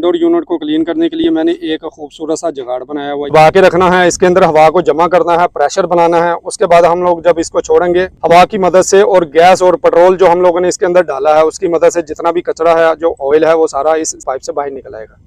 Indoor unit को clean करने के लिए मैंने एक खूबसूरत सा जुगाड़ बनाया हुआ है। दबा के रखना है, इसके अंदर हवा को जमा करना है, प्रेशर बनाना है। उसके बाद हम लोग जब इसको छोड़ेंगे हवा की मदद से और गैस और पेट्रोल जो हम लोगों ने इसके अंदर डाला है उसकी मदद से जितना भी कचरा है, जो ऑयल है, वो सारा इस पाइप से बाहर निकल आएगा।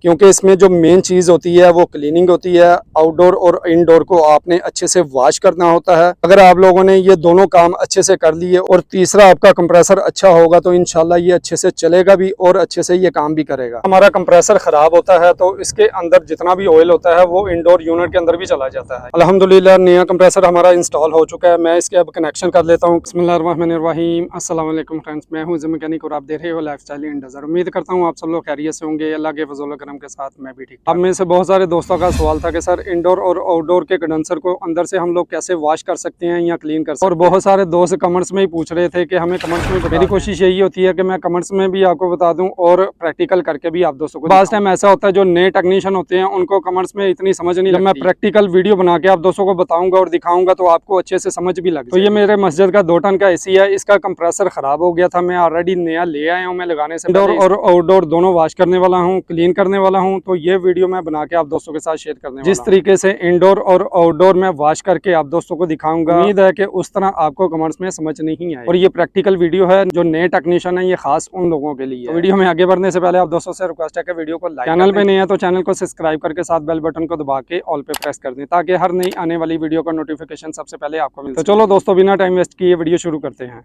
क्योंकि इसमें जो मेन चीज़ होती है वो क्लीनिंग होती है। आउटडोर और इनडोर को आपने अच्छे से वॉश करना होता है। अगर आप लोगों ने ये दोनों काम अच्छे से कर लिए और तीसरा आपका कंप्रेसर अच्छा होगा तो इंशाल्लाह ये अच्छे से चलेगा भी और अच्छे से ये काम भी करेगा। हमारा कंप्रेसर ख़राब होता है तो इसके अंदर जितना भी ऑयल होता है वो इंडोर यूनिट के अंदर भी चला जाता है। अल्हम्दुलिल्लाह नया कंप्रेसर हमारा इंस्टॉल हो चुका है। मैं इसके अब कनेक्शन कर लेता हूँ। बिस्मिल्लाहिर्रहमानिर्रहीम। अस्सलाम वालेकुम फ्रेंड्स, मैं हूँ मैकेनिक और आप देख रहे हो लाइफस्टाइल इन डेज़र्ट। उम्मीद करता हूँ आप सब लोग खैरियत से होंगे। अल्लाह के फज़ल करम के साथ मैं भी ठीक। अब में से बहुत सारे दोस्तों का सवाल था कि सर इंडोर और आउटडोर के कंडेंसर को अंदर से हम लोग कैसे वॉश कर सकते हैं या क्लीन कर सकते हैं। और बहुत सारे दोस्त कमेंट्स में ही पूछ रहे थे कि हमें कमेंट्स में मेरी कोशिश यही होती है कि मैं कमेंट्स में भी आपको बता दूं और प्रैक्टिकल करके भी आप दोस्तों को। लास्ट टाइम ऐसा होता है जो नए टेक्नीशियन होते हैं उनको कमेंट्स में इतनी समझ नहीं लगती। मैं प्रैक्टिकल वीडियो बना के आप दोस्तों को बताऊंगा और दिखाऊंगा तो आपको अच्छे से समझ भी लगे। तो ये मेरे मस्जिद का 2 टन का एसी है, इसका कंप्रेसर खराब हो गया था, मैं ऑलरेडी नया ले आया हूँ। मैं लगाने से इंडोर और आउटडोर दोनों वॉश करने वाला हूँ, क्लीन करने वाला हूँ। तो ये वीडियो मैं बना के आप दोस्तों के साथ शेयर करने वाला हूं। जिस तरीके से इंडोर और आउटडोर में वॉश करके आप दोस्तों को दिखाऊंगा, उम्मीद है कि उस तरह आपको कमेंट्स में समझ नहीं आए। और ये प्रैक्टिकल वीडियो है, जो नए टेक्नीशियन है ये खास उन लोगों के लिए। तो वीडियो में आगे बढ़ने से पहले आप दोस्तों से रिक्वेस्ट है कि वीडियो को लाइक, चैनल पे नए हैं तो चैनल को सब्सक्राइब करके साथ बेल बटन को दबा के ऑल पे प्रेस कर दें ताकि हर नई आने वाली वीडियो का नोटिफिकेशन सबसे पहले आपको मिले। तो चलो दोस्तों बिना टाइम वेस्ट किए वीडियो शुरू करते हैं।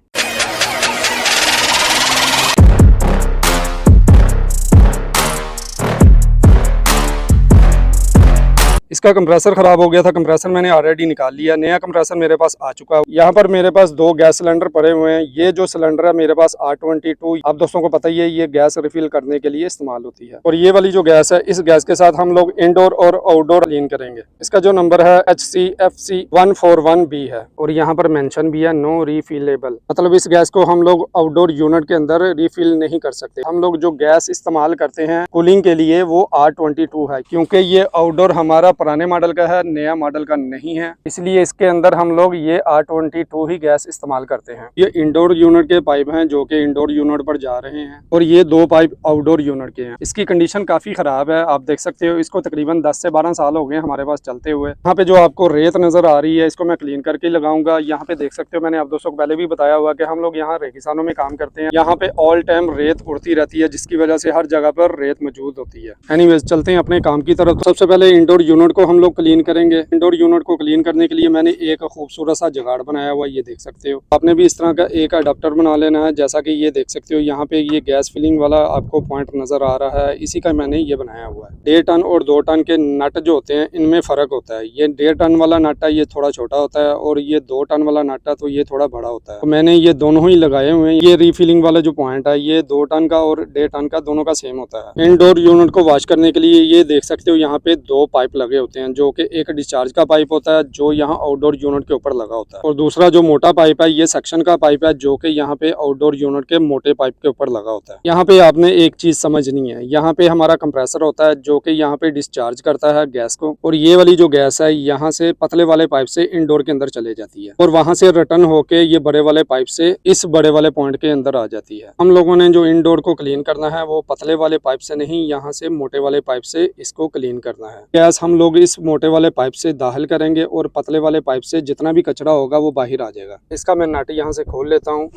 इसका कंप्रेसर खराब हो गया था, कंप्रेसर मैंने ऑलरेडी निकाल लिया, नया कंप्रेसर मेरे पास आ चुका है। यहाँ पर मेरे पास 2 गैस सिलेंडर पड़े हुए हैं। ये जो सिलेंडर है मेरे पास R22, आप दोस्तों को पता ही है ये गैस रिफिल करने के लिए इस्तेमाल होती है। और ये वाली जो गैस है, इस गैस के साथ हम लोग इंडोर और आउटडोर क्लीन करेंगे। इसका जो नंबर है HCFC 141B है और यहाँ पर मेंशन भी है नो रिफिलेबल, मतलब इस गैस को हम लोग आउटडोर यूनिट के अंदर रिफिल नहीं कर सकते। हम लोग जो गैस इस्तेमाल करते हैं कूलिंग के लिए वो R22 है, क्योंकि ये आउटडोर हमारा पुराने मॉडल का है, नया मॉडल का नहीं है, इसलिए इसके अंदर हम लोग ये R22 ही गैस इस्तेमाल करते हैं। ये इंडोर यूनिट के पाइप हैं जो कि इंडोर यूनिट पर जा रहे हैं और ये 2 पाइप आउटडोर यूनिट के हैं। इसकी कंडीशन काफी खराब है, आप देख सकते हो। इसको तकरीबन 10 से 12 साल हो गए हमारे पास चलते हुए। यहाँ पे जो आपको रेत नजर आ रही है इसको मैं क्लीन करके लगाऊंगा। यहाँ पे देख सकते हो, मैंने आप दोस्तों को पहले भी बताया हुआ कि हम लोग यहाँ रेगिस्तानों में काम करते हैं। यहाँ पे ऑल टाइम रेत उड़ती रहती है जिसकी वजह से हर जगह पर रेत मौजूद होती है। एनीवेज चलते हैं अपने काम की तरफ। सबसे पहले इंडोर यूनिट को हम लोग क्लीन करेंगे। इंडोर यूनिट को क्लीन करने के लिए मैंने एक खूबसूरत सा जुगाड़ बनाया हुआ है, ये देख सकते हो। आपने भी इस तरह का एक अडाप्टर बना लेना है, जैसा कि ये देख सकते हो। यहाँ पे ये गैस फिलिंग वाला आपको पॉइंट नजर आ रहा है, इसी का मैंने ये बनाया हुआ है। 1.5 टन और 2 टन के नट जो होते हैं इनमें फर्क होता है। ये 1.5 टन वाला नट है, ये थोड़ा छोटा होता है और ये 2 टन वाला नट है तो ये थोड़ा बड़ा होता है। तो मैंने ये दोनों ही लगाए हुए हैं। ये रिफिलिंग वाला जो पॉइंट है ये 2 टन का और 1.5 टन का दोनों का सेम होता है। इंडोर यूनिट को वॉश करने के लिए ये देख सकते हो यहाँ पे 2 पाइप लगे होते हैं, जो कि एक डिस्चार्ज का पाइप होता है जो यहाँ आउटडोर यूनिट के ऊपर लगा होता है, और दूसरा जो मोटा पाइप है ये सेक्शन का पाइप है जो कि यहाँ पे आउटडोर यूनिट के मोटे पाइप के ऊपर लगा होता है। यहाँ पे आपने एक चीज समझनी है, यहाँ पे हमारा कंप्रेसर होता है जो कि यहाँ पे डिस्चार्ज करता है गैस को, और ये वाली जो गैस है यहाँ से पतले वाले पाइप से इंडोर के अंदर चले जाती है और वहां से रिटर्न होके ये बड़े वाले पाइप से इस बड़े वाले पॉइंट के अंदर आ जाती है। हम लोगों ने जो इंडोर को क्लीन करना है वो पतले वाले पाइप से नहीं, यहाँ से मोटे वाले पाइप से इसको क्लीन करना है। गैस हम लोग इस मोटे वाले पाइप से दाखिल करेंगे और पतले वाले पाइप से जितना भी कचरा होगा वो बाहर आ जाएगा। इसका मैं नट यहाँ से खोल लेता हूँ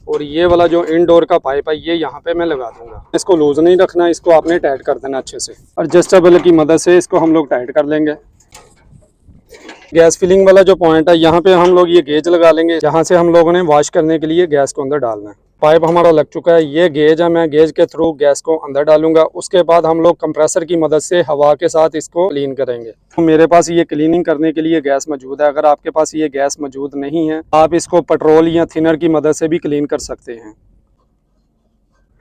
और ये वाला जो इंडोर का पाइप है ये यहाँ पे मैं लगा दूंगा। इसको लूज नहीं रखना, इसको आपने टाइट कर देना अच्छे से। एडजस्टेबल की मदद से इसको हम लोग टाइट कर लेंगे। गैस फिलिंग वाला जो पॉइंट है यहाँ पे हम लोग ये गेज लगा लेंगे, जहाँ से हम लोगों ने वॉश करने के लिए गैस को अंदर डालना है। पाइप हमारा लग चुका है, ये गेज है, मैं गेज के थ्रू गैस को अंदर डालूंगा। उसके बाद हम लोग कंप्रेसर की मदद से हवा के साथ इसको क्लीन करेंगे। तो मेरे पास ये क्लीनिंग करने के लिए गैस मौजूद है। अगर आपके पास ये गैस मौजूद नहीं है आप इसको पेट्रोल या थिनर की मदद से भी क्लीन कर सकते हैं।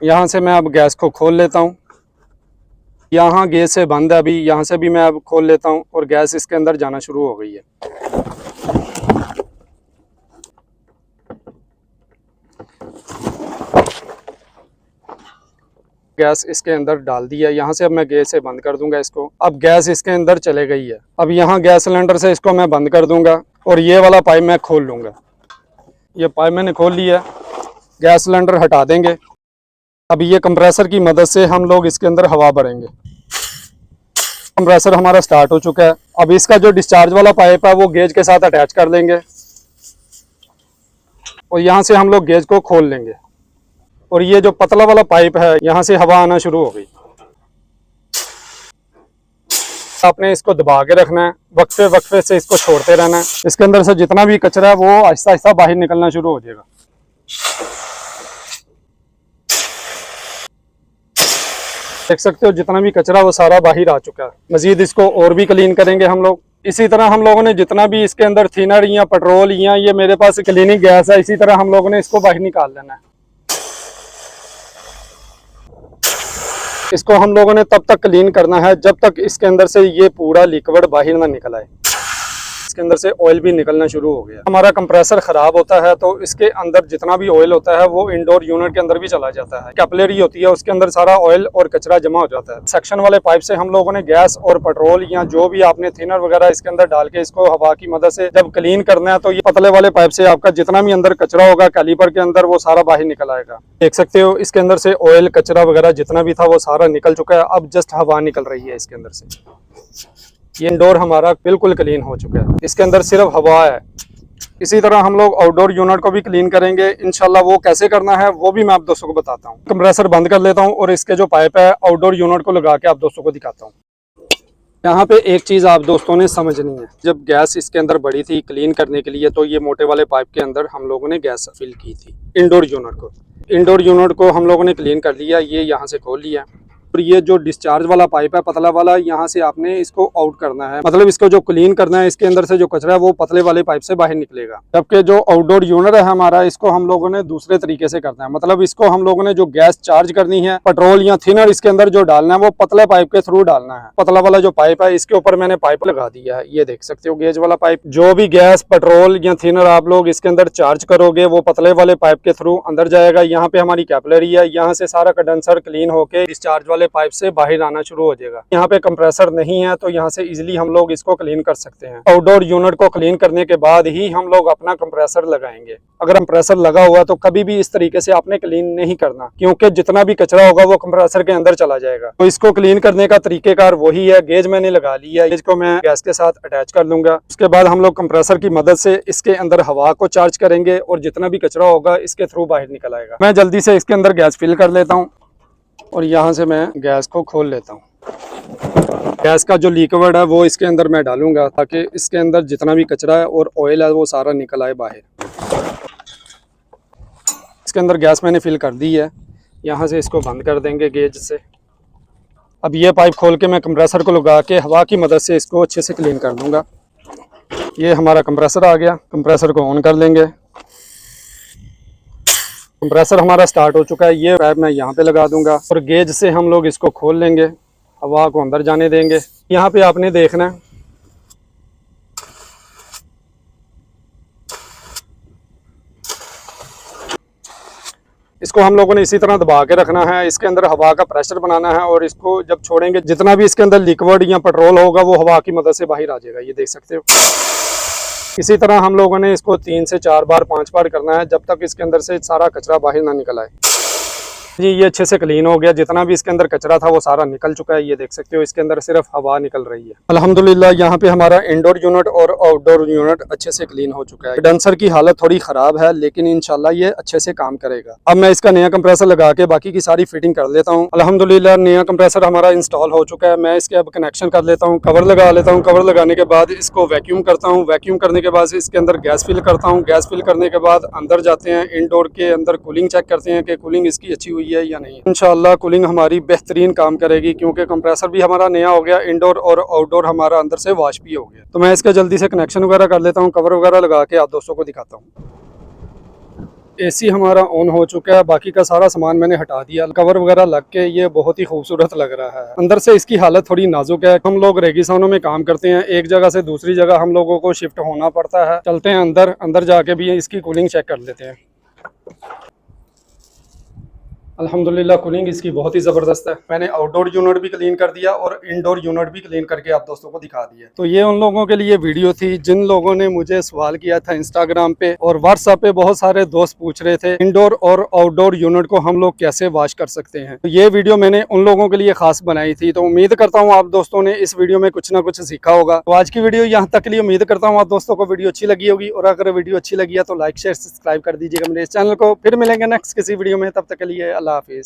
यहाँ से मैं अब गैस को खोल लेता हूँ। यहाँ गैस से बंद है अभी, यहाँ से भी मैं अब खोल लेता हूँ और गैस इसके अंदर जाना शुरू हो गई है। गैस इसके अंदर डाल दिया। यहाँ से अब मैं गैस से बंद कर दूंगा इसको। अब गैस इसके अंदर चले गई है। अब यहाँ गैस सिलेंडर से इसको मैं बंद कर दूंगा और ये वाला पाइप मैं खोल लूंगा। ये पाइप मैंने खोल लिया, गैस सिलेंडर हटा देंगे। अभी ये कंप्रेसर की मदद से हम लोग इसके अंदर हवा भरेंगे। कंप्रेसर हमारा स्टार्ट हो चुका है। अब इसका जो डिस्चार्ज वाला पाइप है वो गेज के साथ अटैच कर देंगे और यहाँ से हम लोग गेज को खोल लेंगे और ये जो पतला वाला पाइप है यहाँ से हवा आना शुरू हो गई। आपने इसको दबा के रखना है, वक्फे वक्फे से इसको छोड़ते रहना है। इसके अंदर से जितना भी कचरा है वो आहिस्ता आहिस्ता बाहर निकलना शुरू हो जाएगा। देख सकते हो जितना भी कचरा वो सारा बाहर आ चुका है। मजीद इसको और भी क्लीन करेंगे हम लोग। इसी तरह हम लोगों ने जितना भी इसके अंदर थिनर या पेट्रोल या ये मेरे पास क्लीनिंग गैस है, इसी तरह हम लोगों ने इसको बाहर निकाल लेना है। इसको हम लोगों ने तब तक क्लीन करना है जब तक इसके अंदर से ये पूरा लिक्विड बाहर ना निकल आए। इसके अंदर से ऑयल भी निकलना शुरू हो गया। हमारा कंप्रेसर खराब होता है तो इसके अंदर जितना भी ऑयल होता है वो इंडोर यूनिट के अंदर भी चला जाता है। कैपिलरी होती है, उसके अंदर सारा ऑयल और कचरा जमा हो जाता है। सेक्शन वाले पाइप से हम लोगों ने गैस और पेट्रोल या जो भी आपने थिनर वगैरह इसके अंदर डाल के इसको हवा की मदद से जब क्लीन करना है तो ये पतले वाले पाइप से आपका जितना भी अंदर कचरा होगा कैलिपर के अंदर वो सारा बाहर निकल आएगा। देख सकते हो इसके अंदर से ऑयल कचरा वगैरह जितना भी था वो सारा निकल चुका है। अब जस्ट हवा निकल रही है इसके अंदर से। ये इंडोर हमारा बिल्कुल क्लीन हो चुका है, इसके अंदर सिर्फ हवा है। इसी तरह हम लोग आउटडोर यूनिट को भी क्लीन करेंगे इंशाल्लाह। वो कैसे करना है वो भी मैं आप दोस्तों को बताता हूँ। कंप्रेसर बंद कर लेता हूँ और इसके जो पाइप है आउटडोर यूनिट को लगा के आप दोस्तों को दिखाता हूँ। यहाँ पे एक चीज़ आप दोस्तों ने समझनी है, जब गैस इसके अंदर बड़ी थी क्लीन करने के लिए तो ये मोटे वाले पाइप के अंदर हम लोगों ने गैस फिल की थी इंडोर यूनिट को। इंडोर यूनिट को हम लोगों ने क्लीन कर लिया, ये यहाँ से खोल लिया और ये जो डिस्चार्ज वाला पाइप है पतला वाला, यहाँ से आपने इसको आउट करना है। मतलब इसको जो क्लीन करना है इसके अंदर से जो कचरा है वो पतले वाले पाइप से बाहर निकलेगा। जबकि जो आउटडोर यूनिट है हमारा, इसको हम लोगों ने दूसरे तरीके से करना है। मतलब इसको हम लोगों ने जो गैस चार्ज करनी है, पेट्रोल या थिनर इसके अंदर जो डालना है वो पतले पाइप के थ्रू डालना है। पतला वाला जो पाइप है इसके ऊपर मैंने पाइप लगा दिया है, ये देख सकते हो गेज वाला पाइप। जो भी गैस पेट्रोल या थिनर आप लोग इसके अंदर चार्ज करोगे वो पतले वाले पाइप के थ्रू अंदर जाएगा। यहाँ पे हमारी कैपिलरी है, यहाँ से सारा कंडेंसर क्लीन होके डिस्चार्ज वाले पाइप से बाहर आना शुरू हो जाएगा। यहाँ पे कंप्रेसर नहीं है तो यहाँ से इजीली हम लोग इसको क्लीन कर सकते हैं। आउटडोर यूनिट को क्लीन करने के बाद ही हम लोग अपना कंप्रेसर लगाएंगे। अगर कंप्रेसर लगा हुआ तो कभी भी इस तरीके से आपने क्लीन नहीं करना, क्योंकि जितना भी कचरा होगा वो कंप्रेसर के अंदर चला जाएगा। तो इसको क्लीन करने का तरीकेकार वही है। गेज मैंने लगा ली है, गेज को मैं गैस के साथ अटैच कर लूंगा। उसके बाद हम लोग कंप्रेसर की मदद से इसके अंदर हवा को चार्ज करेंगे और जितना भी कचरा होगा इसके थ्रू बाहर निकल आएगा। मैं जल्दी से इसके अंदर गैस फिल कर लेता हूँ और यहाँ से मैं गैस को खोल लेता हूँ। गैस का जो लिक्विड है वो इसके अंदर मैं डालूंगा ताकि इसके अंदर जितना भी कचरा है और ऑयल है वो सारा निकल आए बाहर। इसके अंदर गैस मैंने फिल कर दी है, यहाँ से इसको बंद कर देंगे गेज से। अब ये पाइप खोल के मैं कंप्रेसर को लगा के हवा की मदद से इसको अच्छे से क्लीन कर दूंगा। ये हमारा कंप्रेसर आ गया, कंप्रेसर को ऑन कर लेंगे। कंप्रेसर हमारा स्टार्ट हो चुका है। ये पाइप मैं यहाँ पे लगा दूंगा और गेज से हम लोग इसको खोल लेंगे, हवा को अंदर जाने देंगे। यहाँ पे आपने देखना है इसको हम लोगों ने इसी तरह दबा के रखना है। इसके अंदर हवा का प्रेशर बनाना है और इसको जब छोड़ेंगे जितना भी इसके अंदर लिक्विड या पेट्रोल होगा वो हवा की मदद से बाहर आ जाएगा। ये देख सकते हो। इसी तरह हम लोगों ने इसको 3 से 4 बार 5 बार करना है जब तक इसके अंदर से सारा कचरा बाहर ना निकल आए। जी ये अच्छे से क्लीन हो गया, जितना भी इसके अंदर कचरा था वो सारा निकल चुका है। ये देख सकते हो इसके अंदर सिर्फ हवा निकल रही है। अल्हम्दुलिल्लाह यहाँ पे हमारा इंडोर यूनिट और आउटडोर यूनिट अच्छे से क्लीन हो चुका है। कंडेंसर की हालत थोड़ी ख़राब है लेकिन इंशाल्लाह ये अच्छे से काम करेगा। अब मैं इसका नया कंप्रेसर लगा के बाकी की सारी फिटिंग कर लेता हूँ। अल्हम्दुलिल्लाह नया कंप्रेसर हमारा इंस्टॉल हो चुका है। मैं इसके अब कनेक्शन कर लेता हूँ, कवर लगा लेता हूँ। कवर लगाने के बाद इसको वैक्यूम करता हूँ। वैक्यूम करने के बाद इसके अंदर गैस फिल करता हूँ। गैस फिल करने के बाद अंदर जाते हैं, इंडोर के अंदर कूलिंग चेक करते हैं कि कूलिंग इसकी अच्छी हुई है या नहीं। इंशाअल्लाह कूलिंग हमारी बेहतरीन काम करेगी क्योंकि कंप्रेसर भी हमारा नया हो गया, इंडोर और आउटडोर हमारा अंदर से वॉश भी हो गया। तो मैं इसका जल्दी से कनेक्शन वगैरह कर लेता हूँ, कवर वगैरह लगा के आप दोस्तों को दिखाता हूँ। एसी हमारा ऑन हो चुका है, बाकी का सारा सामान मैंने हटा दिया, कवर वगैरह लग के ये बहुत ही खूबसूरत लग रहा है। अंदर से इसकी हालत थोड़ी नाजुक है। हम लोग रेगिस्तानों में काम करते हैं, एक जगह से दूसरी जगह हम लोगों को शिफ्ट होना पड़ता है। चलते हैं अंदर, अंदर जाके भी इसकी कूलिंग चेक कर लेते हैं। अल्हम्दुलिल्लाह कूलिंग इसकी बहुत ही ज़बरदस्त है। मैंने आउटडोर यूनिट भी क्लीन कर दिया और इंडोर यूनिट भी क्लीन करके आप दोस्तों को दिखा दिया। तो ये उन लोगों के लिए वीडियो थी जिन लोगों ने मुझे सवाल किया था इंस्टाग्राम पे और व्हाट्सएप पे। बहुत सारे दोस्त पूछ रहे थे इंडोर और आउटडोर यूनिट को हम लोग कैसे वॉश कर सकते हैं। तो ये वीडियो मैंने उन लोगों के लिए खास बनाई थी। तो उम्मीद करता हूँ आप दोस्तों ने इस वीडियो में कुछ ना कुछ सीखा होगा। तो आज की वीडियो यहाँ तक के लिए। उम्मीद करता हूँ आप दोस्तों को वीडियो अच्छी लगी होगी, और अगर वीडियो अच्छी लगी है तो लाइक शेयर सब्सक्राइब कर दीजिएगा मेरे इस चैनल को। फिर मिलेंगे नेक्स्ट किसी वीडियो में, तब तक के लिए अल्लाह हाफिज़।